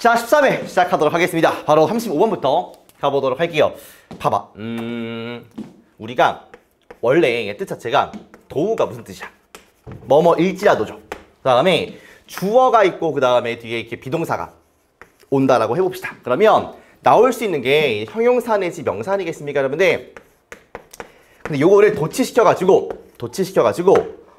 자, 13회 시작하도록 하겠습니다. 바로 35번부터 가보도록 할게요. 봐봐. 우리가 원래 뜻 자체가 도우가 무슨 뜻이야? 뭐뭐일지라도죠. 그 다음에 주어가 있고 그 다음에 뒤에 이렇게 비동사가 온다라고 해봅시다. 그러면 나올 수 있는 게 형용사 내지 명사 아니겠습니까, 여러분들? 근데 요거를 도치시켜가지고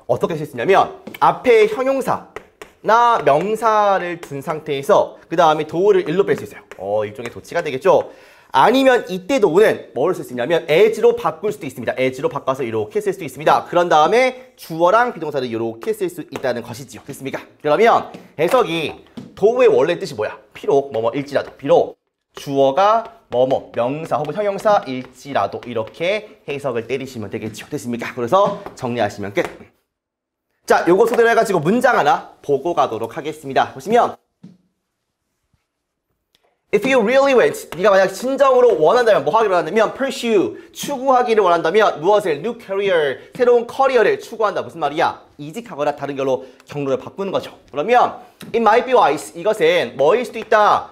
어떻게 할 수 있냐면 앞에 형용사나 명사를 둔 상태에서 그 다음에 도우를 일로 뺄 수 있어요. 일종의 도치가 되겠죠. 아니면 이때 도우는 뭘 쓸 수 있냐면 as로 바꿀 수도 있습니다. as로 바꿔서 이렇게 쓸 수도 있습니다. 그런 다음에 주어랑 비동사를 이렇게 쓸 수 있다는 것이지요. 됐습니까? 그러면 해석이 도우의 원래 뜻이 뭐야? 비록 뭐뭐일지라도, 비록 주어가 뭐뭐 명사 혹은 형용사일지라도 이렇게 해석을 때리시면 되겠죠. 됐습니까? 그래서 정리하시면 끝. 자, 요거 소개를 해가지고 문장 하나 보고 가도록 하겠습니다. 보시면 If you really want, 네가 만약 진정으로 원한다면 뭐 하기를 원한다면 pursue, 추구하기를 원한다면 무엇을? new career, 새로운 커리어를 추구한다. 무슨 말이야? 이직하거나 다른 결로 경로를 바꾸는 거죠. 그러면 it might be wise, 이것은 뭐일 수도 있다?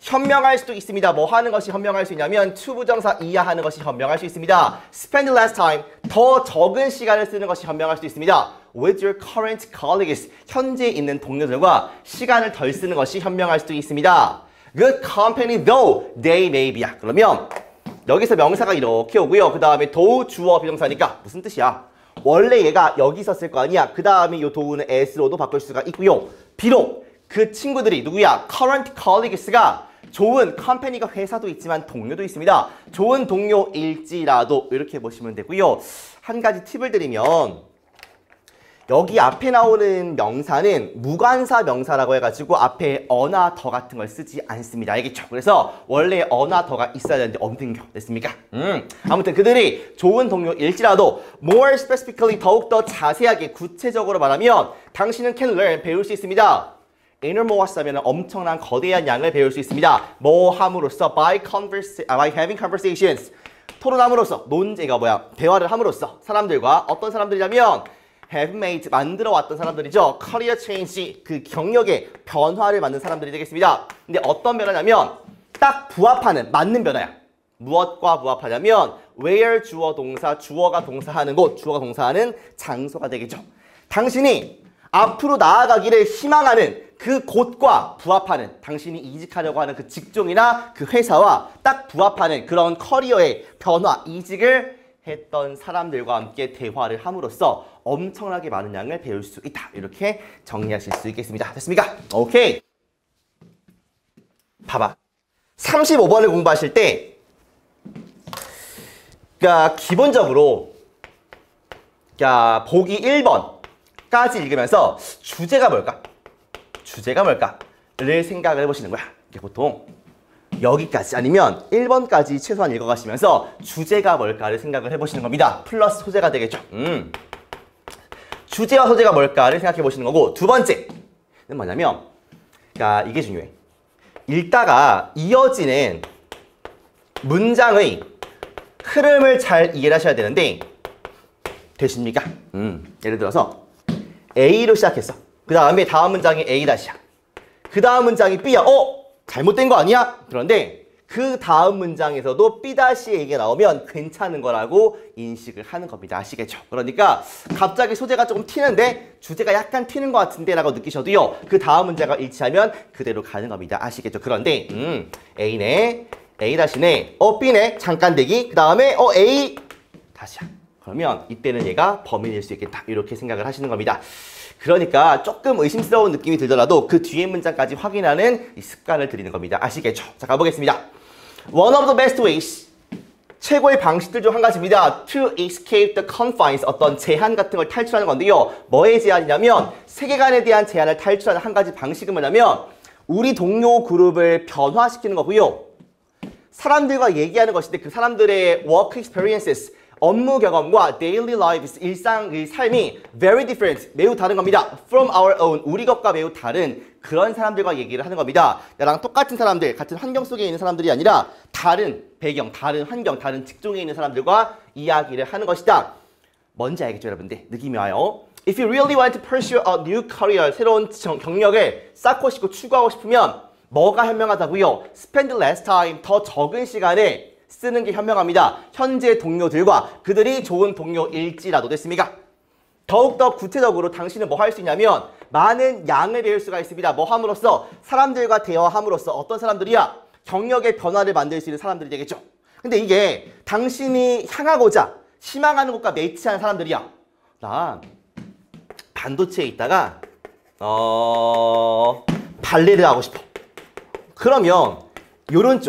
현명할 수도 있습니다. 뭐 하는 것이 현명할 수 있냐면 투부정사 이하하는 것이 현명할 수 있습니다. spend less time, 더 적은 시간을 쓰는 것이 현명할 수도 있습니다. with your current colleagues, 현재 있는 동료들과 시간을 덜 쓰는 것이 현명할 수도 있습니다. good company though they may be. 그러면 여기서 명사가 이렇게 오고요. 그 다음에 do, 주어, 비동사니까 무슨 뜻이야? 원래 얘가 여기 있었을 거 아니야. 그 다음에 이 do는 as로도 바꿀 수가 있고요. 비록 그 친구들이 누구야? current colleagues가 좋은 컴퍼니가 회사도 있지만 동료도 있습니다. 좋은 동료일지라도 이렇게 보시면 되고요. 한 가지 팁을 드리면 여기 앞에 나오는 명사는 무관사 명사라고 해가지고 앞에 어나 더 같은 걸 쓰지 않습니다. 알겠죠? 그래서 원래 어나 더가 있어야 되는데 없는 겨. 됐습니까? 아무튼 그들이 좋은 동료일지라도 more specifically 더욱더 자세하게 구체적으로 말하면 당신은 can learn 배울 수 있습니다. enormous 하면 엄청난 거대한 양을 배울 수 있습니다. 뭐 함으로써 by having conversations 토론함으로써 논제가 뭐야? 대화를 함으로써 사람들과 어떤 사람들이냐면 have made 만들어 왔던 사람들이죠. career change 그 경력의 변화를 만든 사람들이 되겠습니다. 근데 어떤 변화냐면 딱 부합하는 맞는 변화야. 무엇과 부합하냐면 where 주어 동사 주어가 동사하는 곳 주어가 동사하는 장소가 되겠죠. 당신이 앞으로 나아가기를 희망하는 그 곳과 부합하는 당신이 이직하려고 하는 그 직종이나 그 회사와 딱 부합하는 그런 커리어의 변화, 이직을 했던 사람들과 함께 대화를 함으로써 엄청나게 많은 양을 배울 수 있다. 이렇게 정리하실 수 있겠습니다. 됐습니까? 오케이. 봐봐. 35번을 공부하실 때 그러니까 기본적으로 그러니까 보기 1번까지 읽으면서 주제가 뭘까? 주제가 뭘까를 생각을 해보시는 거야. 이게 보통 여기까지 아니면 1번까지 최소한 읽어가시면서 주제가 뭘까를 생각을 해보시는 겁니다. 플러스 소재가 되겠죠. 주제와 소재가 뭘까를 생각해 보시는 거고 두 번째는 뭐냐면 그러니까 이게 중요해. 읽다가 이어지는 문장의 흐름을 잘 이해를 하셔야 되는데 되십니까? 예를 들어서 A로 시작했어. 그 다음에 다음 문장이 A-야. 그 다음 문장이 B야. 잘못된 거 아니야? 그런데 그 다음 문장에서도 B-의 얘기가 나오면 괜찮은 거라고 인식을 하는 겁니다. 아시겠죠? 그러니까 갑자기 소재가 조금 튀는데 주제가 약간 튀는 것 같은데 라고 느끼셔도요. 그 다음 문장과 일치하면 그대로 가는 겁니다. 아시겠죠? 그런데 A네, A-네, B네, 잠깐 대기, 그 다음에 A 다시야. 그러면 이때는 얘가 범인일 수 있겠다. 이렇게 생각을 하시는 겁니다. 그러니까 조금 의심스러운 느낌이 들더라도 그 뒤에 문장까지 확인하는 이 습관을 들이는 겁니다. 아시겠죠? 자, 가보겠습니다. One of the best ways, 최고의 방식들 중 한 가지입니다. To escape the confines, 어떤 제한 같은 걸 탈출하는 건데요. 뭐의 제한이냐면 세계관에 대한 제한을 탈출하는 한 가지 방식은 뭐냐면 우리 동료 그룹을 변화시키는 거고요. 사람들과 얘기하는 것인데 그 사람들의 work experiences, 업무 경험과 daily lives, 일상의 삶이 very different, 매우 다른 겁니다. From our own, 우리 것과 매우 다른 그런 사람들과 얘기를 하는 겁니다. 나랑 똑같은 사람들, 같은 환경 속에 있는 사람들이 아니라 다른 배경, 다른 환경, 다른 직종에 있는 사람들과 이야기를 하는 것이다. 뭔지 알겠죠, 여러분들? 느낌이 와요. If you really want to pursue a new career, 새로운 경력을 쌓고 싶고 추구하고 싶으면 뭐가 현명하다고요? spend less time, 더 적은 시간에 쓰는 게 현명합니다. 현재 동료들과 그들이 좋은 동료일지라도 됐습니까? 더욱더 구체적으로 당신은 뭐 할 수 있냐면 많은 양을 배울 수가 있습니다. 뭐 함으로써? 사람들과 대화함으로써 어떤 사람들이야? 경력의 변화를 만들 수 있는 사람들이 되겠죠. 근데 이게 당신이 향하고자 희망하는 것과 매치하는 사람들이야. 나 반도체에 있다가 발레를 하고 싶어. 그러면 요런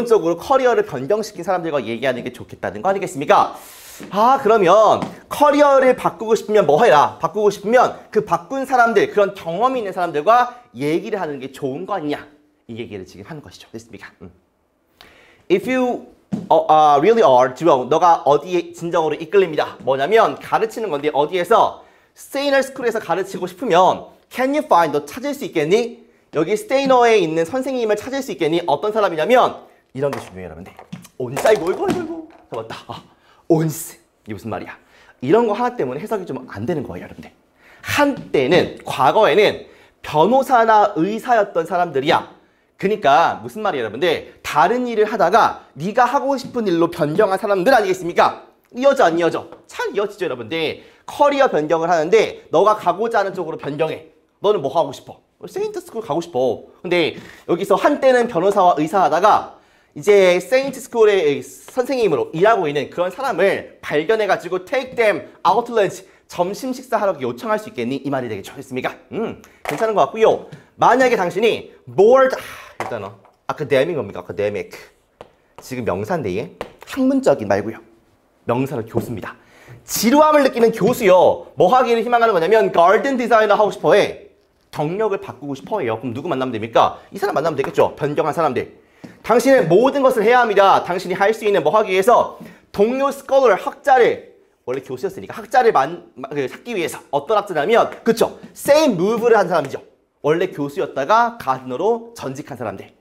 쪽으로 커리어를 변경시킨 사람들과 얘기하는 게 좋겠다는 거 아니겠습니까? 그러면 커리어를 바꾸고 싶으면 뭐 해라? 바꾸고 싶으면 그 바꾼 사람들, 그런 경험이 있는 사람들과 얘기를 하는 게 좋은 거 아니냐? 이 얘기를 지금 하는 것이죠. 됐습니까? If you really are drawn, 너가 어디에 진정으로 이끌립니다. 뭐냐면 가르치는 건데 어디에서? 스테이너 스쿨에서 가르치고 싶으면 Can you find, 너 찾을 수 있겠니? 여기 스테이너에 있는 선생님을 찾을 수 있겠니? 어떤 사람이냐면 이런 게 중요해요, 여러분들. 온스, 이거 잡았다. 온스, 이게 무슨 말이야? 이런 거 하나 때문에 해석이 좀 안 되는 거예요, 여러분들. 한때는, 과거에는 변호사나 의사였던 사람들이야. 그러니까 무슨 말이에요, 여러분들? 다른 일을 하다가 네가 하고 싶은 일로 변경한 사람들 아니겠습니까? 이어져 안 이어져? 잘 이어지죠, 여러분들. 커리어 변경을 하는데 너가 가고자 하는 쪽으로 변경해. 너는 뭐 하고 싶어? 세인트 스쿨 가고 싶어. 근데 여기서 한때는 변호사와 의사 하다가 이제 세인트 스쿨의 선생님으로 일하고 있는 그런 사람을 발견해가지고 take them out to lunch, 점심 식사하러 요청할 수 있겠니? 이 말이 되겠죠. 됐습니까? 괜찮은 것 같고요. 만약에 당신이 bored, 일단은 academic 뭡니까? academic. 지금 명사인데 학문적인 말고요. 명사로 교수입니다. 지루함을 느끼는 교수요. 뭐 하기를 희망하는 거냐면 garden designer 하고 싶어 해. 경력을 바꾸고 싶어 해요. 그럼 누구 만나면 됩니까? 이 사람 만나면 되겠죠. 변경한 사람들. 당신은 모든 것을 해야 합니다. 당신이 할 수 있는 뭐 하기 위해서 동료 스컬러, 학자를, 원래 교수였으니까 학자를 찾기 위해서 어떤 학자냐면 그쵸? same move를 한 사람이죠. 원래 교수였다가 가드너로 전직한 사람들.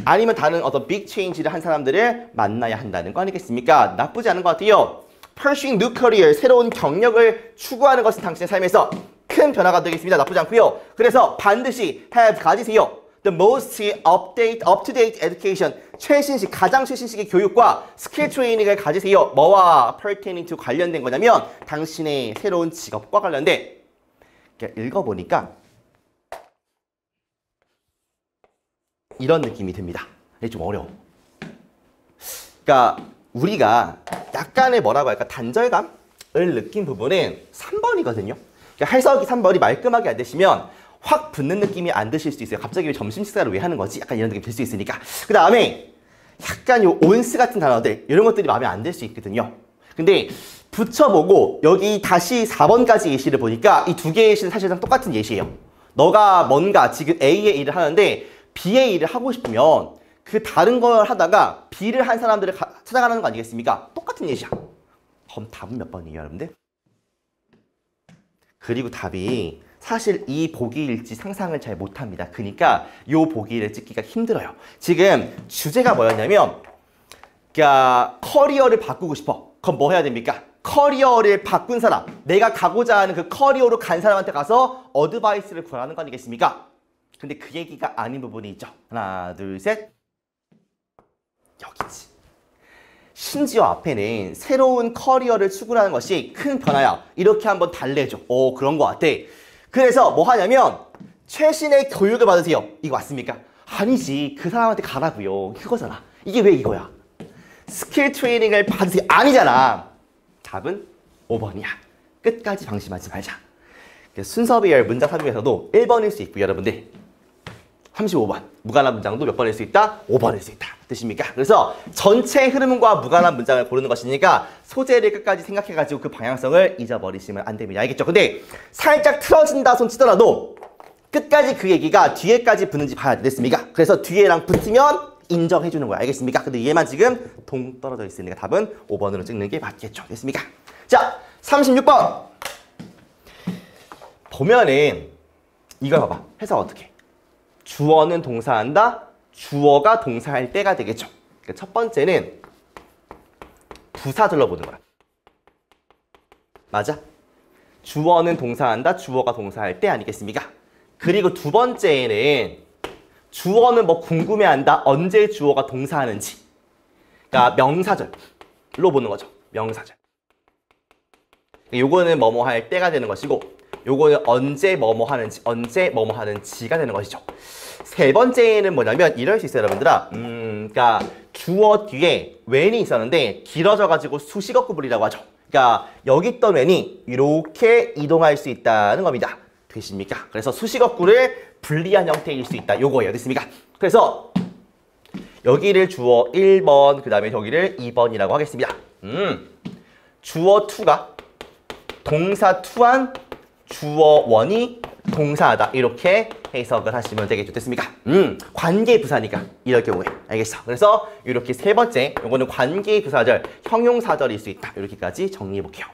아니면 다른 어떤 빅 체인지를 한 사람들을 만나야 한다는 거 아니겠습니까? 나쁘지 않은 것 같아요. Pursuing new career, 새로운 경력을 추구하는 것은 당신의 삶에서 큰 변화가 되겠습니다. 나쁘지 않고요. 그래서 반드시 가지세요. The most up-to-date education, 최신식, 가장 최신식의 교육과 스킬 트레이닝을 가지세요. 뭐와 pertaining to 관련된 거냐면 당신의 새로운 직업과 관련된. 읽어보니까 이런 느낌이 듭니다. 이게 좀 어려워. 그러니까 우리가 약간의 뭐라고 할까? 단절감을 느낀 부분은 3번이거든요. 그러니까 해석이 3번이 말끔하게 안 되시면 확 붙는 느낌이 안 드실 수도 있어요. 갑자기 왜 점심 식사를 왜 하는 거지? 약간 이런 느낌이 들 수 있으니까. 그 다음에 약간 요 온스 같은 단어들 이런 것들이 마음에 안 들 수 있거든요. 근데 붙여보고 여기 다시 4번까지 예시를 보니까 이 두 개의 예시는 사실상 똑같은 예시예요. 너가 뭔가 지금 A의 일을 하는데 B의 일을 하고 싶으면 그 다른 걸 하다가 B를 한 사람들을 찾아가는 거 아니겠습니까? 똑같은 예시야. 그럼 답은 몇 번이에요, 여러분들? 그리고 답이 사실 이 보기일지 상상을 잘 못합니다. 그러니까 이 보기를 찍기가 힘들어요. 지금 주제가 뭐였냐면 커리어를 바꾸고 싶어. 그럼 뭐 해야 됩니까? 커리어를 바꾼 사람, 내가 가고자 하는 그 커리어로 간 사람한테 가서 어드바이스를 구하는 거 아니겠습니까? 근데 그 얘기가 아닌 부분이 있죠. 하나, 둘, 셋. 여기지. 심지어 앞에는 새로운 커리어를 추구하는 것이 큰 변화야. 이렇게 한번 달래줘. 그런 거 같아. 그래서 뭐 하냐면 최신의 교육을 받으세요. 이거 맞습니까? 아니지. 그 사람한테 가라고요. 그거잖아. 이게 왜 이거야? 스킬 트레이닝을 받으세요. 아니잖아. 답은 5번이야. 끝까지 방심하지 말자. 순서별 문장 사중에서도 1번일 수 있고 여러분들 35번 무관한 문장도 몇 번일 수 있다? 5번일 수 있다. 뜻입니까? 그래서 전체 흐름과 무관한 문장을 고르는 것이니까 소재를 끝까지 생각해가지고 그 방향성을 잊어버리시면 안 됩니다. 알겠죠? 근데 살짝 틀어진다 손 치더라도 끝까지 그 얘기가 뒤에까지 붙는지 봐야 됐습니까? 그래서 뒤에랑 붙으면 인정해주는 거야. 알겠습니까? 근데 얘만 지금 동 떨어져 있으니까 답은 5번으로 찍는 게 맞겠죠. 됐습니까? 자, 36번 보면은 이걸 봐봐. 해석 어떻게? 주어는 동사한다. 주어가 동사할 때가 되겠죠. 그러니까 첫 번째는 부사 둘러보는 거야. 맞아? 주어는 동사한다. 주어가 동사할 때 아니겠습니까? 그리고 두 번째에는 주어는 뭐 궁금해한다. 언제 주어가 동사하는지. 그러니까 명사절로 보는 거죠. 명사절. 요거는 뭐뭐 할 때가 되는 것이고 요거는 언제 뭐뭐 하는지, 언제 뭐뭐 하는지가 되는 것이죠. 세 번째는 뭐냐면 이럴 수 있어요, 여러분들아. 그러니까 주어 뒤에 when이 있었는데 길어져가지고 수식어구 불이라고 하죠. 그러니까 여기 있던 when이 이렇게 이동할 수 있다는 겁니다. 되십니까? 그래서 수식어구를 분리한 형태일 수 있다. 요거예요. 됐습니까? 그래서 여기를 주어 1번, 그 다음에 여기를 2번이라고 하겠습니다. 주어 2가 동사 투한 주어 1이 동사하다. 이렇게 해석을 하시면 되겠죠. 됐습니까? 관계 부사니까 이럴 경우에. 알겠어? 그래서 이렇게 세 번째, 요거는 관계 부사절, 형용사절일 수 있다. 이렇게까지 정리해 볼게요.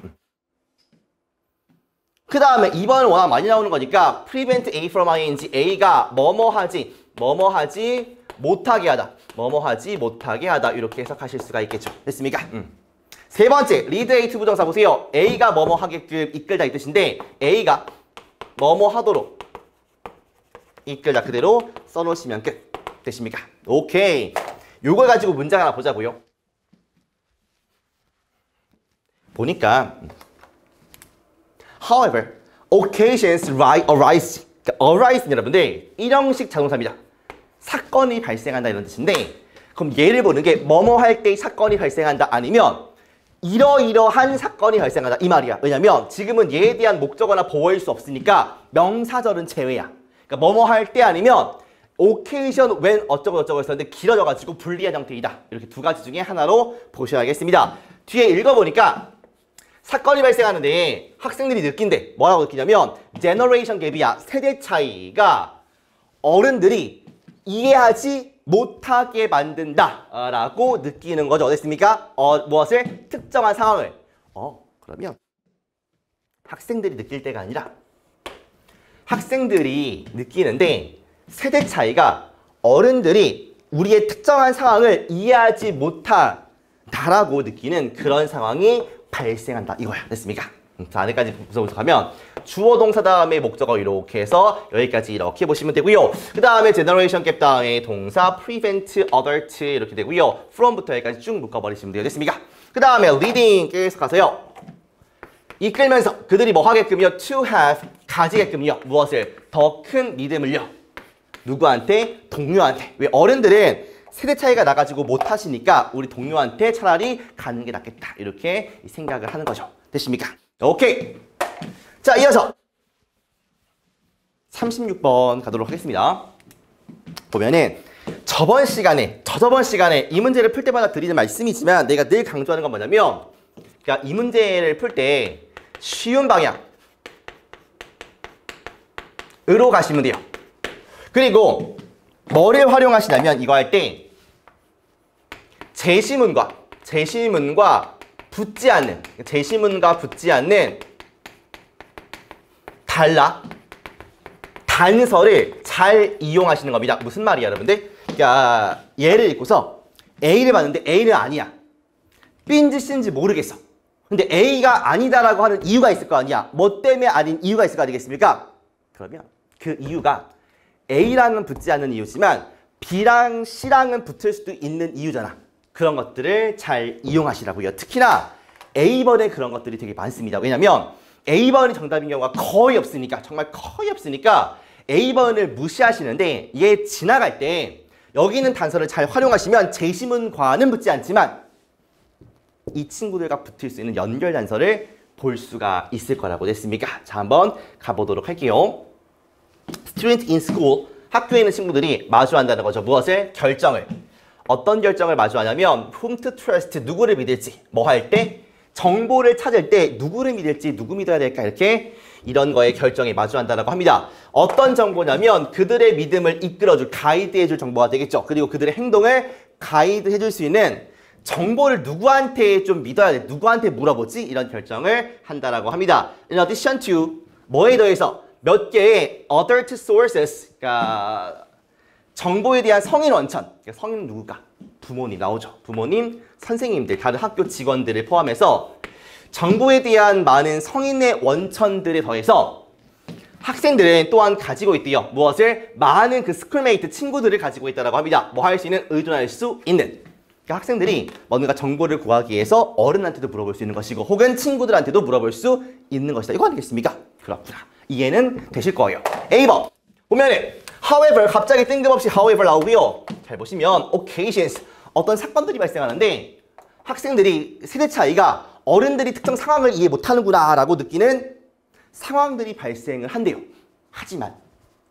그 다음에 2번은 워낙 많이 나오는 거니까 prevent A from ing, A가 뭐뭐하지, 뭐뭐하지 못하게 하다, 뭐뭐하지 못하게 하다. 이렇게 해석하실 수가 있겠죠. 됐습니까? 세 번째, lead A to 부정사 보세요. A가 뭐뭐 하게끔 이끌다 이 뜻인데 A가 뭐뭐 하도록 이끌다 그대로 써놓으시면 끝. 되십니까? 오케이. 요걸 가지고 문장 하나 보자고요. 보니까 However, occasions arise. 그러니까 arise는 여러분들 일형식 자동사입니다. 사건이 발생한다 이런 뜻인데 그럼 예를 보는 게 뭐뭐 할 때 사건이 발생한다 아니면 이러이러한 사건이 발생한다 이 말이야. 왜냐면 지금은 얘에 대한 목적어나 보어일 수 없으니까 명사절은 제외야. 그러니까 뭐뭐 할 때 아니면 occasion when 어쩌고 저쩌고 했었는데 길어져가지고 불리한 형태이다. 이렇게 두 가지 중에 하나로 보셔야겠습니다. 뒤에 읽어보니까 사건이 발생하는데 학생들이 느낀대. 뭐라고 느끼냐면 제너레이션 갭이야. 세대 차이가 어른들이 이해하지 못하게 만든다 라고 느끼는 거죠. 어땠습니까? 무엇을? 특정한 상황을. 그러면 학생들이 느낄 때가 아니라 학생들이 느끼는데 세대 차이가 어른들이 우리의 특정한 상황을 이해하지 못한다라고 느끼는 그런 상황이 발생한다 이거야. 됐습니까? 자, 안에까지 가면 주어 동사 다음에 목적어 이렇게 해서 여기까지 이렇게 보시면 되고요. 그 다음에 generation gap 다음에 동사 prevent, alert 이렇게 되고요. from부터 여기까지 쭉 묶어버리시면 돼요. 됐습니까? 그 다음에 leading 계속 가서요. 이끌면서 그들이 뭐 하게끔요? to have 가지게끔요. 무엇을? 더 큰 믿음을요. 누구한테? 동료한테. 왜? 어른들은 세대 차이가 나가지고 못하시니까 우리 동료한테 차라리 가는 게 낫겠다. 이렇게 생각을 하는 거죠. 됐습니까? 오케이. 자, 이어서 36번 가도록 하겠습니다. 보면은 저저번 시간에 이 문제를 풀 때마다 드리는 말씀이지만 내가 늘 강조하는 건 뭐냐면 그러니까 이 문제를 풀 때 쉬운 방향으로 가시면 돼요. 그리고 뭐를 활용하시냐면 이거 할 때 제시문과 붙지 않는 단서를 잘 이용하시는 겁니다. 무슨 말이야, 여러분들? 그러니까 얘를 읽고서 A를 봤는데 A는 아니야. B인지 C인지 모르겠어. 근데 A가 아니다라고 하는 이유가 있을 거 아니야. 뭐 때문에 아닌 이유가 있을 거 아니겠습니까? 그러면 그 이유가 A랑은 붙지 않는 이유지만 B랑 C랑은 붙을 수도 있는 이유잖아. 그런 것들을 잘 이용하시라고요. 특히나 A번에 그런 것들이 되게 많습니다. 왜냐면 A번이 정답인 경우가 거의 없으니까, 정말 거의 없으니까 A번을 무시하시는데 얘 지나갈 때 여기 있는 단서를 잘 활용하시면 제시문과는 붙지 않지만 이 친구들과 붙을 수 있는 연결 단서를 볼 수가 있을 거라고 됐습니까? 자, 한번 가보도록 할게요. Student in school, 학교에 있는 친구들이 마주한다는 거죠. 무엇을? 결정을. 어떤 결정을 마주하냐면 whom to trust, 누구를 믿을지. 뭐 할 때? 정보를 찾을 때 누구를 믿을지, 누구 믿어야 될까 이렇게 이런 거에 결정에 마주한다고 합니다. 어떤 정보냐면 그들의 믿음을 이끌어줄, 가이드해줄 정보가 되겠죠. 그리고 그들의 행동을 가이드해줄 수 있는 정보를 누구한테 좀 믿어야 돼, 누구한테 물어보지? 이런 결정을 한다라고 합니다. In addition to, 뭐에 더해서 몇 개의 other sources, 그러니까 정보에 대한 성인 원천, 그러니까 성인은 누굴까? 부모님 나오죠. 부모님, 선생님들, 다른 학교 직원들을 포함해서 정보에 대한 많은 성인의 원천들에 더해서 학생들은 또한 가지고 있대요. 무엇을? 많은 그 스쿨메이트 친구들을 가지고 있다고 합니다. 뭐 할 수 있는? 의존할 수 있는. 그러니까 학생들이 뭔가 정보를 구하기 위해서 어른한테도 물어볼 수 있는 것이고 혹은 친구들한테도 물어볼 수 있는 것이다. 이거 아니겠습니까? 그렇구나. 이해는 되실 거예요. A번 보면은 however 갑자기 뜬금없이 however 나오고요. 잘 보시면 occasions 어떤 사건들이 발생하는데 학생들이 세대 차이가 어른들이 특정 상황을 이해 못하는구나 라고 느끼는 상황들이 발생을 한대요. 하지만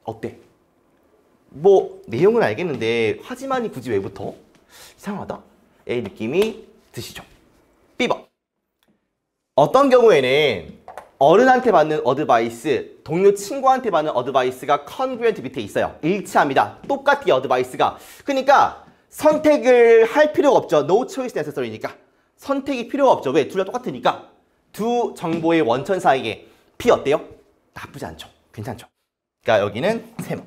어때? 뭐 내용은 알겠는데 하지만이 굳이 왜 붙어? 이상하다. 의 느낌이 드시죠. B번 어떤 경우에는 어른한테 받는 어드바이스, 동료 친구한테 받는 어드바이스가 congruent 밑에 있어요. 일치합니다. 똑같이 어드바이스가. 그러니까 선택을 할 필요가 없죠. No choice necessary니까. 선택이 필요가 없죠. 왜? 둘 다 똑같으니까. 두 정보의 원천 사이에 B 어때요? 나쁘지 않죠. 괜찮죠. 그러니까 여기는 세모.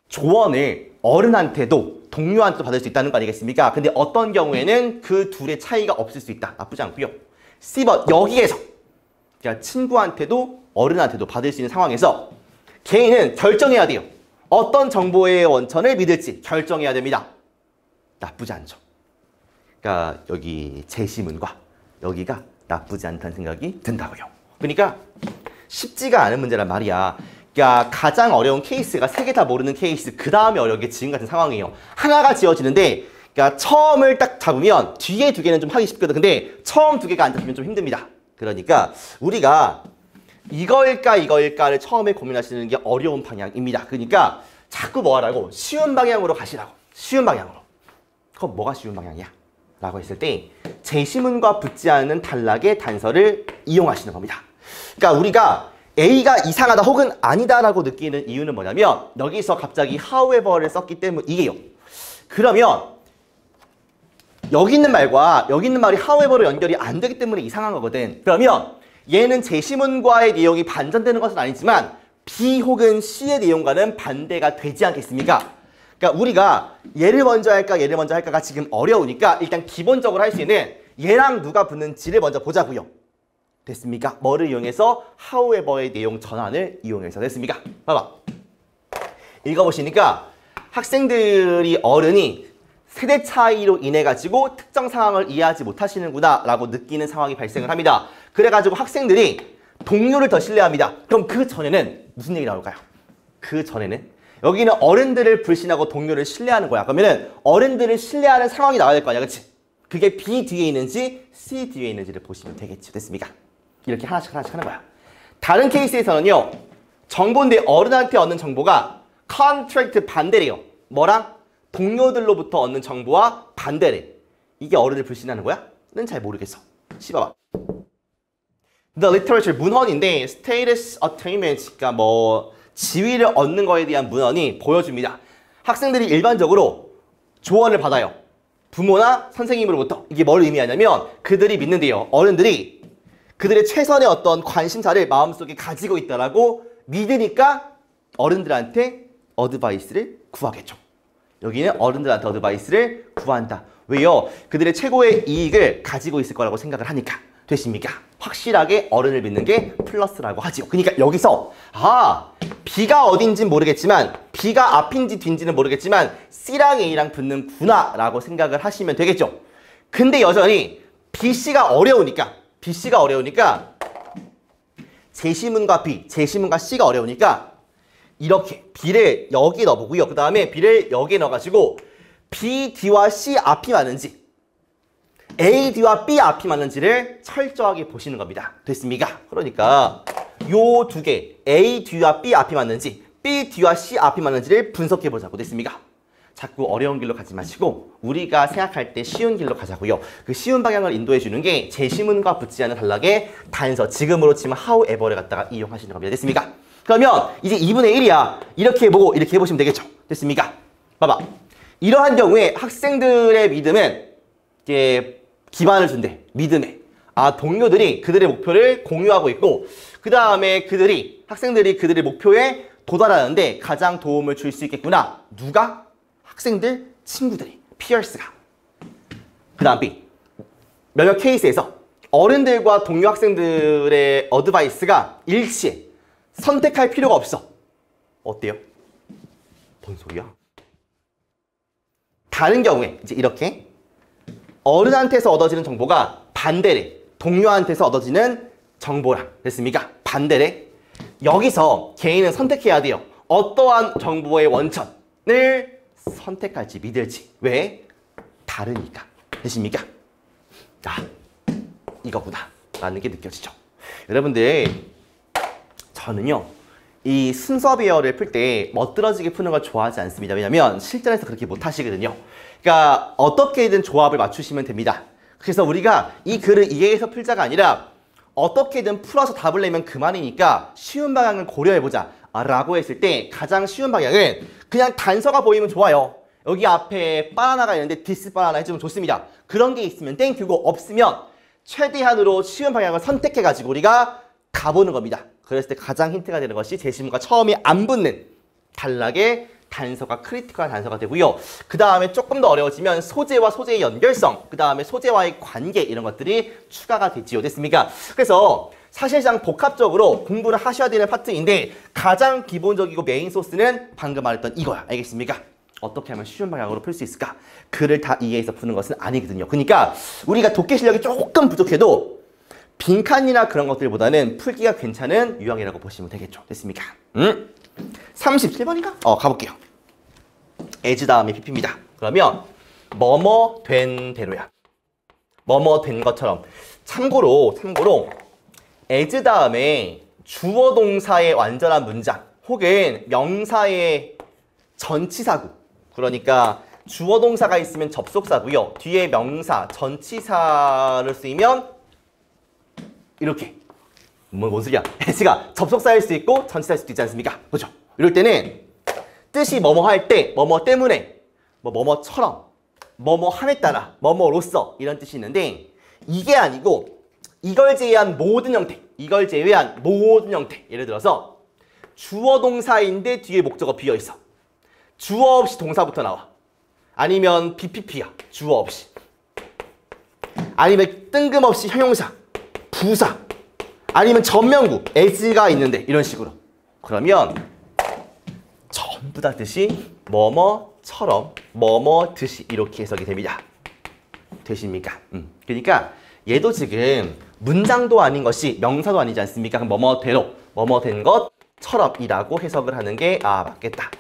조언을 어른한테도 동료한테도 받을 수 있다는 거 아니겠습니까? 근데 어떤 경우에는 그 둘의 차이가 없을 수 있다. 나쁘지 않고요. C번 여기에서 그러니까 친구한테도 어른한테도 받을 수 있는 상황에서 개인은 결정해야 돼요. 어떤 정보의 원천을 믿을지 결정해야 됩니다. 나쁘지 않죠. 그러니까 여기 제시문과 여기가 나쁘지 않다는 생각이 든다고요. 그러니까 쉽지가 않은 문제란 말이야. 그러니까 가장 어려운 케이스가 세 개 다 모르는 케이스, 그 다음에 어려운 게 지금 같은 상황이에요. 하나가 지어지는데 그러니까 처음을 딱 잡으면 뒤에 두 개는 좀 하기 쉽거든. 근데 처음 두 개가 안 잡히면 좀 힘듭니다. 그러니까 우리가 이거일까 이거일까를 처음에 고민하시는 게 어려운 방향입니다. 그러니까 자꾸 뭐 하라고? 쉬운 방향으로 가시라고. 쉬운 방향으로. 그럼 뭐가 쉬운 방향이야? 라고 했을 때 제시문과 붙지 않는 단락의 단서를 이용하시는 겁니다. 그러니까 우리가 A가 이상하다 혹은 아니다라고 느끼는 이유는 뭐냐면 여기서 갑자기 however를 썼기 때문이에요. 그러면 여기 있는 말과 여기 있는 말이 however로 연결이 안 되기 때문에 이상한 거거든. 그러면 얘는 제시문과의 내용이 반전되는 것은 아니지만 B 혹은 C의 내용과는 반대가 되지 않겠습니까? 그러니까 우리가 얘를 먼저 할까 얘를 먼저 할까가 지금 어려우니까 일단 기본적으로 할 수 있는 얘랑 누가 붙는지를 먼저 보자고요. 됐습니까? 뭐를 이용해서 however의 내용 전환을 이용해서 됐습니까? 봐봐. 읽어보시니까 학생들이 어른이 세대 차이로 인해 가지고 특정 상황을 이해하지 못하시는구나 라고 느끼는 상황이 발생을 합니다. 그래가지고 학생들이 동료를 더 신뢰합니다. 그럼 그 전에는 무슨 얘기 나올까요? 그 전에는 여기는 어른들을 불신하고 동료를 신뢰하는 거야. 그러면은 어른들을 신뢰하는 상황이 나와야 될 거 아니야, 그치? 그게 B 뒤에 있는지 C 뒤에 있는지를 보시면 되겠죠. 됐습니까? 이렇게 하나씩 하나씩 하는 거야. 다른 케이스에서는요. 정보인데 어른한테 얻는 정보가 컨트랙트 반대래요. 뭐랑? 동료들로부터 얻는 정보와 반대래. 이게 어른을 불신하는 거야? 는 잘 모르겠어. 씹어봐. The literature 문헌인데 status attainment 그러니까 뭐 지위를 얻는 거에 대한 문헌이 보여줍니다. 학생들이 일반적으로 조언을 받아요. 부모나 선생님으로부터. 이게 뭘 의미하냐면 그들이 믿는데요. 어른들이 그들의 최선의 어떤 관심사를 마음속에 가지고 있다라고 믿으니까 어른들한테 어드바이스를 구하겠죠. 여기는 어른들한테 어드바이스를 구한다. 왜요? 그들의 최고의 이익을 가지고 있을 거라고 생각을 하니까. 되십니까? 확실하게 어른을 믿는 게 플러스라고 하지요. 그러니까 여기서 B가 어딘진 모르겠지만 B가 앞인지 뒤인지는 모르겠지만 C랑 A랑 붙는구나 라고 생각을 하시면 되겠죠. 근데 여전히 BC가 어려우니까 제시문과 B, 제시문과 C가 어려우니까 이렇게 B를 여기 넣어보고요. 그 다음에 B를 여기에 넣어가지고 B, D와 C 앞이 맞는지 A, D와 B 앞이 맞는지를 철저하게 보시는 겁니다. 됐습니까? 그러니까 요 두 개 A, D와 B 앞이 맞는지 B, D와 C 앞이 맞는지를 분석해보자고. 됐습니까? 자꾸 어려운 길로 가지 마시고 우리가 생각할 때 쉬운 길로 가자고요. 그 쉬운 방향을 인도해주는 게 제시문과 붙지 않은 단락의 단서, 지금으로 치면 however를 갖다가 이용하시는 겁니다. 됐습니까? 그러면 이제 2분의 1이야. 이렇게 해보고 이렇게 해보시면 되겠죠. 됐습니까? 봐봐. 이러한 경우에 학생들의 믿음은 이제 기반을 준대. 믿음에. 동료들이 그들의 목표를 공유하고 있고 그 다음에 학생들이 그들의 목표에 도달하는데 가장 도움을 줄 수 있겠구나. 누가? 학생들, 친구들이. peers가. 그 다음 B. 몇몇 케이스에서 어른들과 동료 학생들의 어드바이스가 일치해. 선택할 필요가 없어. 어때요? 뭔 소리야? 다른 경우에 이제 이렇게 어른한테서 얻어지는 정보가 반대래. 동료한테서 얻어지는 정보랑 됐습니까? 반대래. 여기서 개인은 선택해야 돼요. 어떠한 정보의 원천을 선택할지 믿을지. 왜? 다르니까. 되십니까? 아, 이거구나 라는 게 느껴지죠. 여러분들, 저는요 이 순서 배열을 풀 때 멋들어지게 푸는 걸 좋아하지 않습니다. 왜냐면 실전에서 그렇게 못 하시거든요. 그러니까 어떻게든 조합을 맞추시면 됩니다. 그래서 우리가 이 글을 이해해서 풀자가 아니라 어떻게든 풀어서 답을 내면 그만이니까 쉬운 방향을 고려해보자 라고 했을 때 가장 쉬운 방향은 그냥 단서가 보이면 좋아요. 여기 앞에 바나나가 있는데 디스 바나나 해주면 좋습니다. 그런 게 있으면 땡큐고, 없으면 최대한으로 쉬운 방향을 선택해가지고 우리가 가보는 겁니다. 그랬을 때 가장 힌트가 되는 것이 제시문과 처음에 안 붙는 단락의 단서가 크리티컬한 단서가 되고요. 그 다음에 조금 더 어려워지면 소재와 소재의 연결성, 그 다음에 소재와의 관계, 이런 것들이 추가가 되지요. 됐습니까? 그래서 사실상 복합적으로 공부를 하셔야 되는 파트인데 가장 기본적이고 메인 소스는 방금 말했던 이거야. 알겠습니까? 어떻게 하면 쉬운 방향으로 풀 수 있을까? 글을 다 이해해서 푸는 것은 아니거든요. 그러니까 우리가 독해 실력이 조금 부족해도 빈칸이나 그런 것들보다는 풀기가 괜찮은 유형이라고 보시면 되겠죠. 됐습니까? 37번인가? 가볼게요. as 다음에 pp입니다. 그러면 뭐뭐 된 대로야. 뭐뭐 된 것처럼. 참고로 as 다음에 주어 동사의 완전한 문장 혹은 명사의 전치사구, 그러니까 주어 동사가 있으면 접속사고요. 뒤에 명사, 전치사를 쓰이면 이렇게. 뭔 소리야? s가 접속사일 수 있고 전치사일 수도 있지 않습니까? 그죠? 이럴 때는 뜻이 뭐뭐 할 때, 뭐뭐 때문에, 뭐뭐처럼, 뭐뭐 함에 따라, 뭐뭐로서 이런 뜻이 있는데 이게 아니고 이걸 제외한 모든 형태, 이걸 제외한 모든 형태. 예를 들어서 주어 동사인데 뒤에 목적어 비어있어. 주어 없이 동사부터 나와. 아니면 BPP야. 주어 없이. 아니면 뜬금없이 형용사, 부사. 아니면 전명구, as가 있는데 이런 식으로. 그러면 전부 다 뜻이 뭐뭐처럼, 뭐뭐듯이 이렇게 해석이 됩니다. 되십니까? 그러니까 얘도 지금 문장도 아닌 것이 명사도 아니지 않습니까? 뭐뭐대로, 뭐뭐된 것처럼이라고 해석을 하는 게 맞겠다.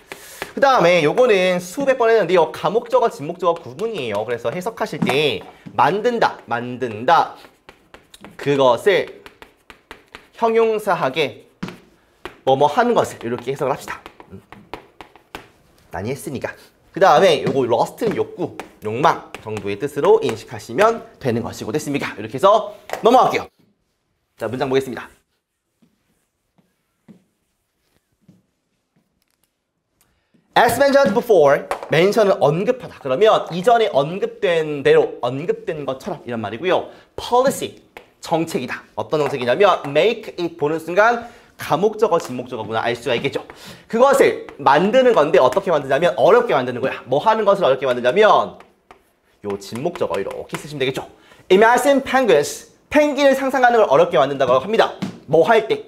그 다음에 요거는 수백 번 했는데요. 가목적어, 진목적어 구분이에요. 그래서 해석하실 때 만든다. 그것을 형용사하게 뭐뭐 하는 것을 이렇게 해석을 합시다. 많이 했으니까. 그 다음에 요거 lust는 욕구, 욕망 정도의 뜻으로 인식하시면 되는 것이고. 됐습니까? 이렇게 해서 넘어갈게요. 자, 문장 보겠습니다. As mentioned before, mention은 언급하다. 그러면 이전에 언급된 대로, 언급된 것처럼 이런 말이고요. policy, 정책이다. 어떤 정책이냐면 make it 보는 순간 가목적어, 진목적어구나 알 수가 있겠죠. 그것을 만드는 건데 어떻게 만드냐면 어렵게 만드는 거야. 뭐 하는 것을 어렵게 만드냐면 요 진목적어 이렇게 쓰시면 되겠죠. Imagine penguins, 펭귄을 상상하는 걸 어렵게 만든다고 합니다. 뭐 할 때?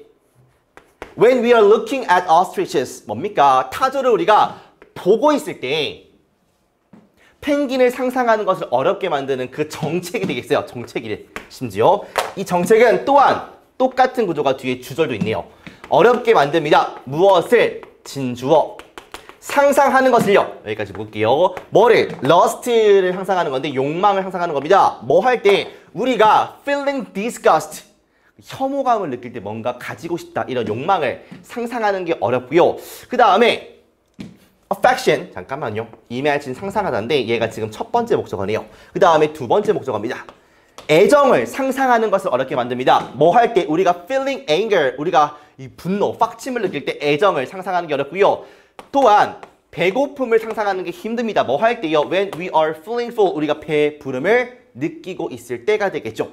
When we are looking at ostriches, 뭡니까? 타조를 우리가 보고 있을 때 펭귄을 상상하는 것을 어렵게 만드는 그 정책이 되겠어요. 정책이래. 심지어 이 정책은 또한 똑같은 구조가 뒤에 주절도 있네요. 어렵게 만듭니다. 무엇을? 진주어. 상상하는 것을요. 여기까지 볼게요. 뭐를? lust를 상상하는 건데 욕망을 상상하는 겁니다. 뭐 할 때? 우리가 feeling disgust, 혐오감을 느낄 때 뭔가 가지고 싶다, 이런 욕망을 상상하는 게 어렵고요. 그 다음에 affection, 잠깐만요. imagine 상상하다인데 얘가 지금 첫 번째 목적어네요. 그 다음에 두 번째 목적어입니다. 애정을 상상하는 것을 어렵게 만듭니다. 뭐 할 때? 우리가 feeling anger, 우리가 이 분노, 빡침을 느낄 때 애정을 상상하는 게 어렵고요. 또한 배고픔을 상상하는 게 힘듭니다. 뭐 할 때요? When we are feeling full, 우리가 배부름을 느끼고 있을 때가 되겠죠.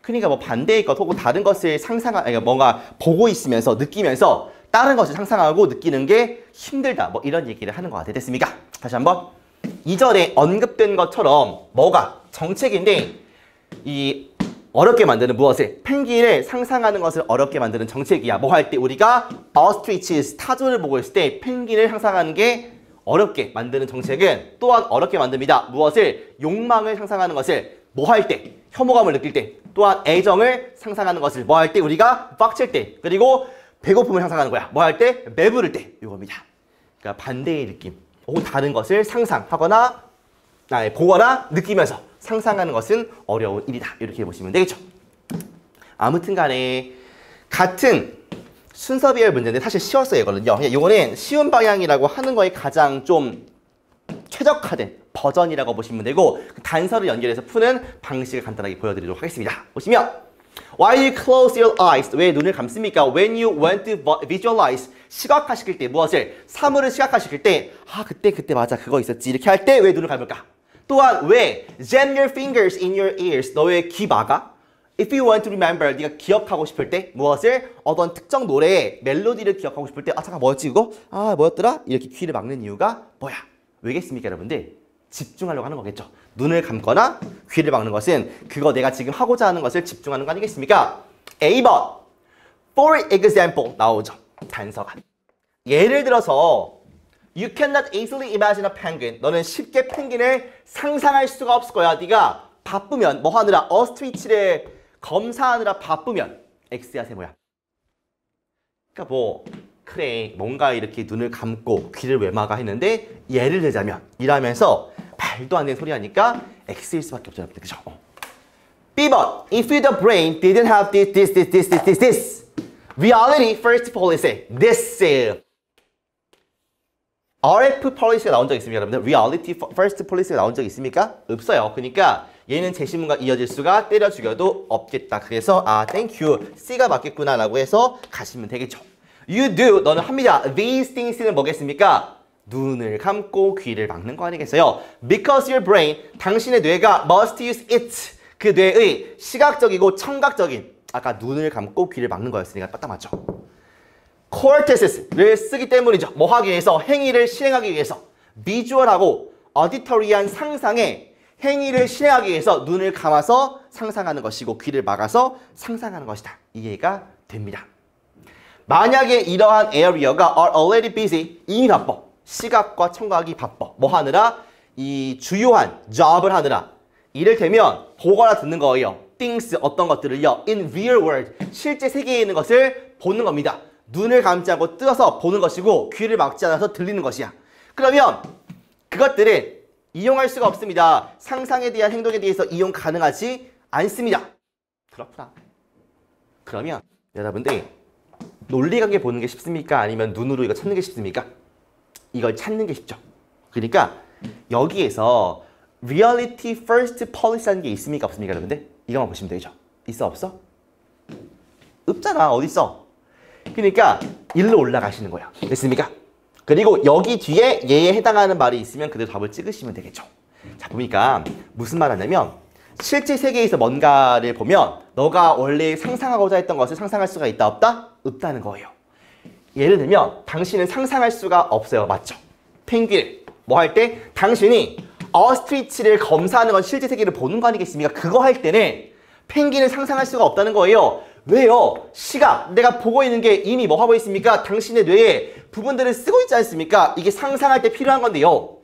그러니까 뭐 반대의 것 혹은 다른 것을 상상하는, 뭔가 보고 있으면서 느끼면서 다른 것을 상상하고 느끼는 게 힘들다, 뭐 이런 얘기를 하는 것 같아요. 됐습니까? 다시 한번. 2절에 언급된 것처럼 뭐가? 정책인데 이 어렵게 만드는 무엇을? 펭귄을 상상하는 것을 어렵게 만드는 정책이야. 뭐 할 때 우리가 ostriches, 타조를 보고 있을 때 펭귄을 상상하는 게 어렵게 만드는 정책은 또한 어렵게 만듭니다. 무엇을? 욕망을 상상하는 것을 뭐 할 때? 혐오감을 느낄 때. 또한 애정을 상상하는 것을 뭐 할 때? 우리가 빡칠 때. 그리고 배고픔을 상상하는 거야. 뭐 할 때? 배부를 때. 이겁니다. 그러니까 반대의 느낌. 혹은 다른 것을 상상하거나 보거나 느끼면서 상상하는 것은 어려운 일이다. 이렇게 보시면 되겠죠. 아무튼 간에 같은 순서비열 문제인데 사실 쉬웠어요. 이거는요. 이거는 쉬운 방향이라고 하는 거에 가장 좀 최적화된 버전이라고 보시면 되고 단서를 연결해서 푸는 방식을 간단하게 보여드리도록 하겠습니다. 보시면 Why you close your eyes? 왜 눈을 감습니까? When you want to visualize 시각화시킬 때 무엇을? 사물을 시각화시킬 때 그때 맞아 그거 있었지 이렇게 할 때 왜 눈을 감을까? 또한 왜 jam your fingers in your ears? 너의 귀 막아? If you want to remember 네가 기억하고 싶을 때 무엇을? 어떤 특정 노래의 멜로디를 기억하고 싶을 때 잠깐 뭐였지 이거? 뭐였더라? 이렇게 귀를 막는 이유가 뭐야? 왜겠습니까 여러분들? 집중하려고 하는 거겠죠. 눈을 감거나 귀를 막는 것은 그거 내가 지금 하고자 하는 것을 집중하는 거 아니겠습니까? A번 For example 나오죠. 단서가. 예를 들어서 You cannot easily imagine a penguin. 너는 쉽게 펭귄을 상상할 수가 없을 거야. 네가 바쁘면 뭐 하느라 ostrich를 검사하느라 바쁘면 X야 세모야. 그러니까 뭐 그래 뭔가 이렇게 눈을 감고 귀를 왜 막아 했는데 예를 들자면 이라면서 말도 안 되는 소리 하니까 X일 수밖에 없잖아요. 그죠? B번 If the brain didn't have this reality first policy this RF policy가 나온 적 있습니까 여러분들? reality first policy가 나온 적 있습니까? 없어요. 그러니까 얘는 제시문과 이어질 수가 때려 죽여도 없겠다. 그래서 thank you C가 맞겠구나 라고 해서 가시면 되겠죠. You do 너는 합니다. These things는 뭐겠습니까? 눈을 감고 귀를 막는 거 아니겠어요? Because your brain 당신의 뇌가 must use it 그 뇌의 시각적이고 청각적인 아까 눈을 감고 귀를 막는 거였으니까 딱 맞죠? cortex를 쓰기 때문이죠. 뭐 하기 위해서? 행위를 실행하기 위해서 비주얼하고 어디터리한 상상의 행위를 실행하기 위해서 눈을 감아서 상상하는 것이고 귀를 막아서 상상하는 것이다. 이해가 됩니다. 만약에 이러한 area가 are already busy 이미 바빠. 시각과 청각이 바빠. 뭐 하느라? 이 주요한 job을 하느라. 이를테면 보거나 듣는 거예요. things 어떤 것들을요. in real world 실제 세계에 있는 것을 보는 겁니다. 눈을 감지 않고 뜨어서 보는 것이고 귀를 막지 않아서 들리는 것이야. 그러면 그것들은 이용할 수가 없습니다. 상상에 대한 행동에 대해서 이용 가능하지 않습니다. 그렇구나. 그러면 여러분들 논리관계 보는 게 쉽습니까? 아니면 눈으로 이거 찾는 게 쉽습니까? 이걸 찾는 게 쉽죠. 그러니까 여기에서 reality first policy라는 게 있습니까? 없습니까? 여러분들? 이거만 보시면 되죠. 있어? 없어? 없잖아. 어디 있어? 그러니까 일로 올라가시는 거야. 됐습니까? 그리고 여기 뒤에 얘에 해당하는 말이 있으면 그대로 답을 찍으시면 되겠죠. 자, 보니까 무슨 말 하냐면 실제 세계에서 뭔가를 보면 너가 원래 상상하고자 했던 것을 상상할 수가 있다 없다? 없다는 거예요. 예를 들면 당신은 상상할 수가 없어요. 맞죠? 펭귄을 뭐 할 때? 당신이 ostrich를 검사하는 건 실제 세계를 보는 거 아니겠습니까? 그거 할 때는 펭귄을 상상할 수가 없다는 거예요. 왜요? 시각, 내가 보고 있는 게 이미 뭐 하고 있습니까? 당신의 뇌에 부분들을 쓰고 있지 않습니까? 이게 상상할 때 필요한 건데요.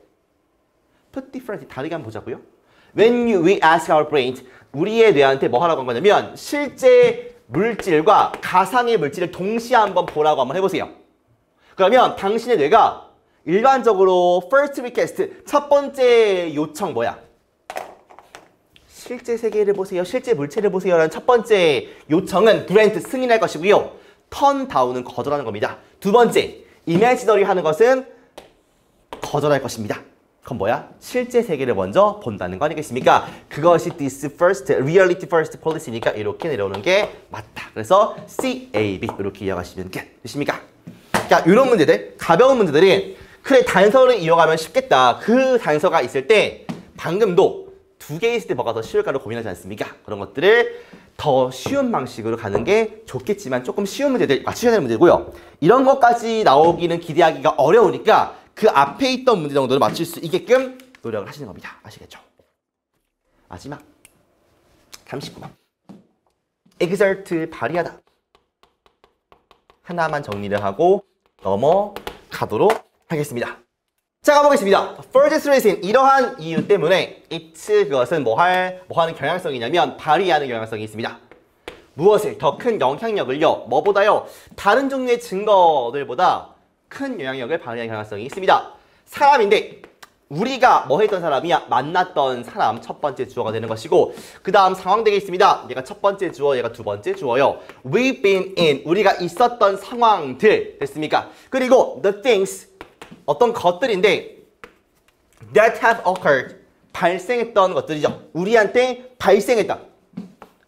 Put different, 다르게 한번 보자고요. When we ask our brain, 우리의 뇌한테 뭐 하라고 한 거냐면 실제 물질과 가상의 물질을 동시에 한번 보라고 한번 해보세요. 그러면 당신의 뇌가 일반적으로 first request, 첫 번째 요청 뭐야? 실제 세계를 보세요. 실제 물체를 보세요. 라는 첫 번째 요청은 grant, 승인할 것이고요. turn down은 거절하는 겁니다. 두 번째, imaginary 하는 것은 거절할 것입니다. 그건 뭐야? 실제 세계를 먼저 본다는 거 아니겠습니까? 그것이 this first, reality first policy니까 이렇게 내려오는 게 맞다. 그래서 C, A, B 이렇게 이해하시면 되십니까? 자, 이런 문제들, 가벼운 문제들이 그래 단서를 이용하면 쉽겠다. 그 단서가 있을 때 방금도 두 개 있을 때 뭐가 더 쉬울까를 고민하지 않습니까? 그런 것들을 더 쉬운 방식으로 가는 게 좋겠지만 조금 쉬운 문제들 맞추셔야 되는 문제고요. 이런 것까지 나오기는 기대하기가 어려우니까 그 앞에 있던 문제 정도를 맞출 수 있게끔 노력을 하시는 겁니다. 아시겠죠? 마지막 39번. exert 발휘하다. 하나만 정리를 하고 넘어가도록 하겠습니다. 자, 가보겠습니다. For this reason, 이러한 이유 때문에 it's 그것은 뭐 하는 경향성이냐면 발휘하는 경향성이 있습니다. 무엇을? 더 큰 영향력을요. 뭐보다요? 다른 종류의 증거들보다 큰 영향력을 발휘하는 경향성이 있습니다. 사람인데 우리가 뭐 했던 사람이야? 만났던 사람 첫 번째 주어가 되는 것이고 그 다음 상황 되겠습니다. 얘가 첫 번째 주어, 얘가 두 번째 주어요. We've been in, 우리가 있었던 상황들 됐습니까? 그리고 the things, 어떤 것들인데 that have occurred, 발생했던 것들이죠. 우리한테 발생했던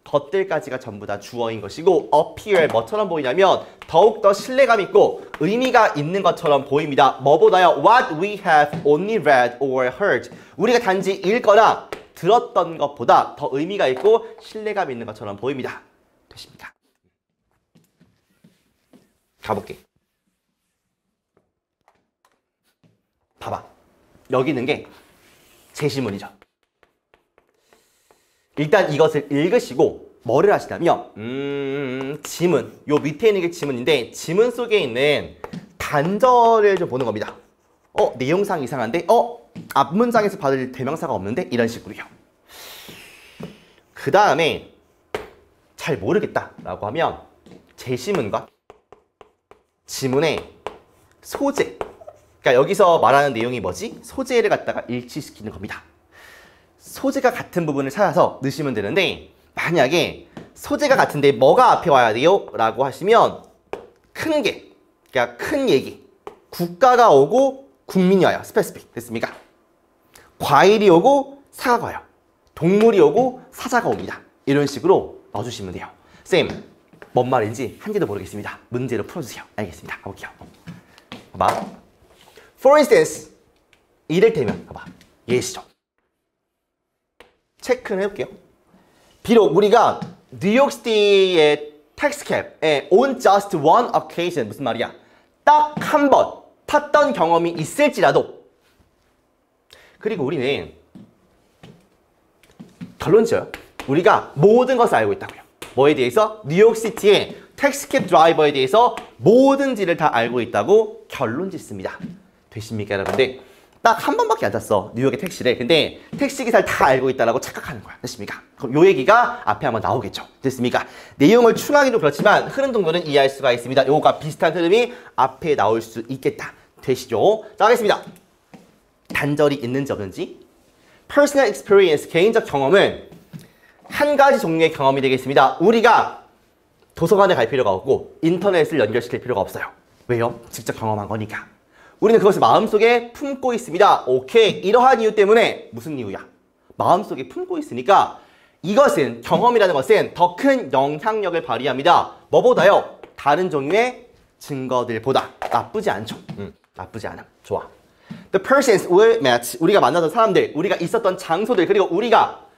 것들까지가 전부 다 주어인 것이고 appear, 뭐처럼 보이냐면 더욱더 신뢰감 있고 의미가 있는 것처럼 보입니다. 뭐보다요? What we have only read or heard, 우리가 단지 읽거나 들었던 것보다 더 의미가 있고 신뢰감 있는 것처럼 보입니다. 되십니까? 가볼게. 봐봐. 여기 있는 게 제시문이죠. 일단 이것을 읽으시고 뭐를 하시냐면 지문, 요 밑에 있는 게 지문인데 지문 속에 있는 단절을 좀 보는 겁니다. 내용상 이상한데? 앞문장에서 받을 대명사가 없는데? 이런 식으로요. 그 다음에 잘 모르겠다라고 하면 제시문과 지문의 소재, 그러니까 여기서 말하는 내용이 뭐지? 소재를 갖다가 일치시키는 겁니다. 소재가 같은 부분을 찾아서 넣으시면 되는데 만약에 소재가 같은데 뭐가 앞에 와야 돼요? 라고 하시면 큰 게, 그러니까 큰 얘기, 국가가 오고 국민이 와요. 스페시픽 됐습니까? 과일이 오고 사과가 와요. 동물이 오고 사자가 옵니다. 이런 식으로 넣어주시면 돼요. 쌤, 뭔 말인지 한지도 모르겠습니다. 문제로 풀어주세요. 알겠습니다. 가볼게요. 봐봐. For instance, 이를테면 봐봐. 예시죠. 체크를 해볼게요. 비록 우리가 뉴욕시티의 택시캡에 on just one occasion, 무슨 말이야? 딱 한 번 탔던 경험이 있을지라도, 그리고 우리는 결론 지어요. 우리가 모든 것을 알고 있다고요. 뭐에 대해서? 뉴욕시티의 택시캡 드라이버에 대해서 모든지를 다 알고 있다고 결론 짓습니다. 되십니까, 여러분들? 딱 한 번밖에 안 탔어, 뉴욕의 택시를. 근데 택시기사를 다 알고 있다라고 착각하는 거야. 됐습니까? 그럼 요 얘기가 앞에 한번 나오겠죠. 됐습니까? 내용을 추가하기도 그렇지만 흐름 정도는 이해할 수가 있습니다. 요거가 비슷한 흐름이 앞에 나올 수 있겠다. 되시죠? 자, 하겠습니다. 단절이 있는지 없는지. Personal experience, 개인적 경험은 한 가지 종류의 경험이 되겠습니다. 우리가 도서관에 갈 필요가 없고 인터넷을 연결시킬 필요가 없어요. 왜요? 직접 경험한 거니까. 우리는 그것을 마음속에 품고 있습니다. 오케이. 이러한 이유 때문에 무슨 이유야? 마음속에 품고 있으니까 이것은, 경험이라는 것은 더 큰 영향력을 발휘합니다. 뭐보다요? 다른 종류의 증거들보다. 나쁘지 않죠? 나쁘지 않아. 좋아. The persons we met, 우리가 만나던 사람들, 우리가 있었던 장소들, 그리고 그러니까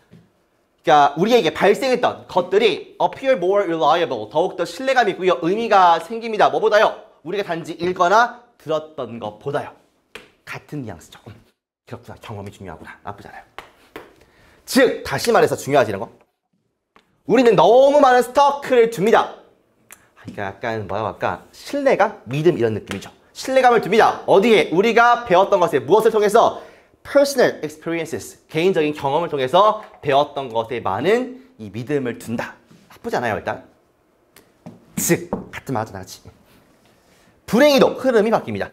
우리에게 발생했던 것들이 appear more reliable, 더욱더 신뢰감 있고요. 의미가 생깁니다. 뭐보다요? 우리가 단지 읽거나 들었던 것보다요. 같은 뉘앙스죠. 그렇구나. 경험이 중요하구나. 나쁘지 않아요. 즉, 다시 말해서 중요하지는 거. 우리는 너무 많은 스토크를 둡니다. 그러니까 약간 뭐라고 할까? 신뢰감, 믿음 이런 느낌이죠. 신뢰감을 둡니다. 어디에? 우리가 배웠던 것에 무엇을 통해서? Personal experiences, 개인적인 경험을 통해서 배웠던 것에 많은 이 믿음을 둔다. 나쁘지 않아요, 일단. 즉, 같은 말하자, 나같이. 불행히도 흐름이 바뀝니다.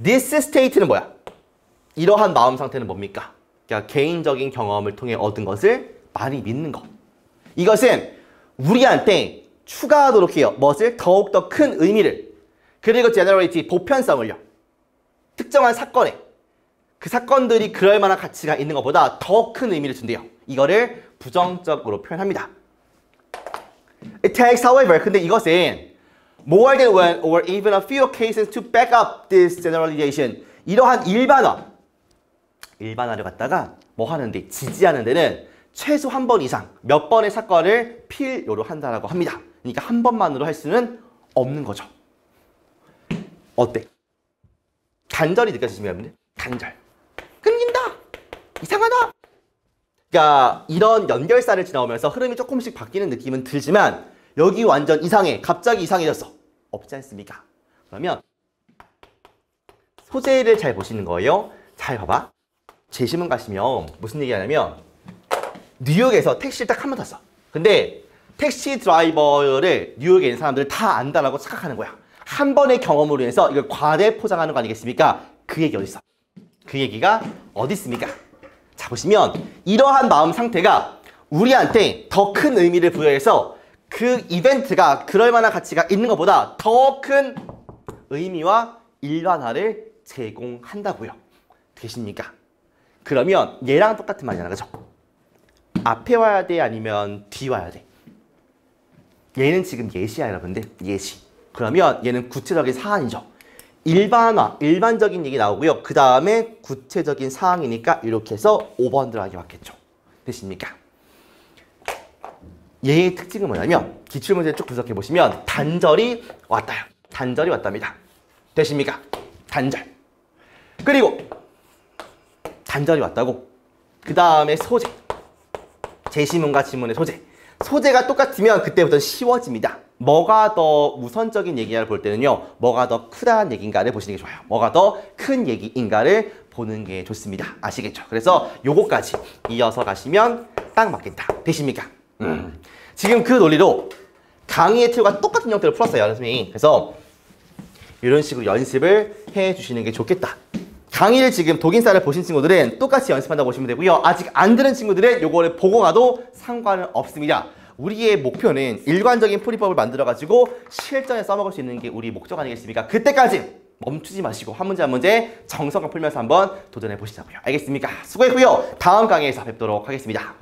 This state는 뭐야? 이러한 마음 상태는 뭡니까? 그러니까 개인적인 경험을 통해 얻은 것을 많이 믿는 것. 이것은 우리한테 추가하도록 해요. 무엇을? 더욱더 큰 의미를. 그리고 generality, 보편성을요. 특정한 사건에 그 사건들이 그럴 만한 가치가 있는 것보다 더 큰 의미를 준대요. 이거를 부정적으로 표현합니다. It takes, however, 근데 이것은 more than one or even a few occasions to back up this generalization. 이러한 일반화를 갖다가 뭐 하는데, 지지하는 데는 최소 한 번 이상 몇 번의 사건을 필요로 한다라고 합니다. 그러니까 한 번만으로 할 수는 없는 거죠. 어때? 단절이 느껴지시면 여러분들? 단절. 끊긴다. 이상하다. 그러니까 이런 연결사를 지나오면서 흐름이 조금씩 바뀌는 느낌은 들지만 여기 완전 이상해. 갑자기 이상해졌어. 없지 않습니까? 그러면 소재를 잘 보시는 거예요. 잘 봐봐. 제시문 가시면 무슨 얘기하냐면 뉴욕에서 택시를 딱 한 번 탔어. 근데 택시 드라이버를 뉴욕에 있는 사람들을 다 안다라고 착각하는 거야. 한 번의 경험으로 인해서 이걸 과대 포장하는 거 아니겠습니까? 그 얘기 어디 있어? 그 얘기가 어디 있습니까? 자, 보시면 이러한 마음 상태가 우리한테 더 큰 의미를 부여해서 그 이벤트가 그럴 만한 가치가 있는 것보다 더 큰 의미와 일반화를 제공한다고요. 되십니까? 그러면 얘랑 똑같은 말이잖아, 그죠? 앞에 와야 돼, 아니면 뒤 와야 돼? 얘는 지금 예시야, 여러분들. 예시. 그러면 얘는 구체적인 사안이죠. 일반화, 일반적인 얘기 나오고요. 그 다음에 구체적인 사항이니까 이렇게 해서 5번 들어가게 맞겠죠. 되십니까? 얘의 특징은 뭐냐면 기출문제 쭉 분석해 보시면 단절이 왔다요. 단절이 왔답니다. 되십니까? 단절. 그리고 단절이 왔다고. 그 다음에 소재. 제시문과 지문의 소재. 소재가 똑같으면 그때부터 쉬워집니다. 뭐가 더 우선적인 얘기를 볼 때는요. 뭐가 더 크다는 얘기인가를 보시는 게 좋아요. 뭐가 더 큰 얘기인가를 보는 게 좋습니다. 아시겠죠? 그래서 요거까지 이어서 가시면 딱 맞겠다. 되십니까? 지금 그 논리로 강의의 틀과 똑같은 형태로 풀었어요, 선생님이. 그래서 이런 식으로 연습을 해주시는 게 좋겠다. 강의를 지금 독인사를 보신 친구들은 똑같이 연습한다고 보시면 되고요. 아직 안 들은 친구들은 요거를 보고 가도 상관은 없습니다. 우리의 목표는 일관적인 풀이법을 만들어가지고 실전에 써먹을 수 있는 게 우리 목적 아니겠습니까? 그때까지 멈추지 마시고 한 문제 한 문제 정성껏 풀면서 한번 도전해 보시자고요. 알겠습니까? 수고했고요. 다음 강의에서 뵙도록 하겠습니다.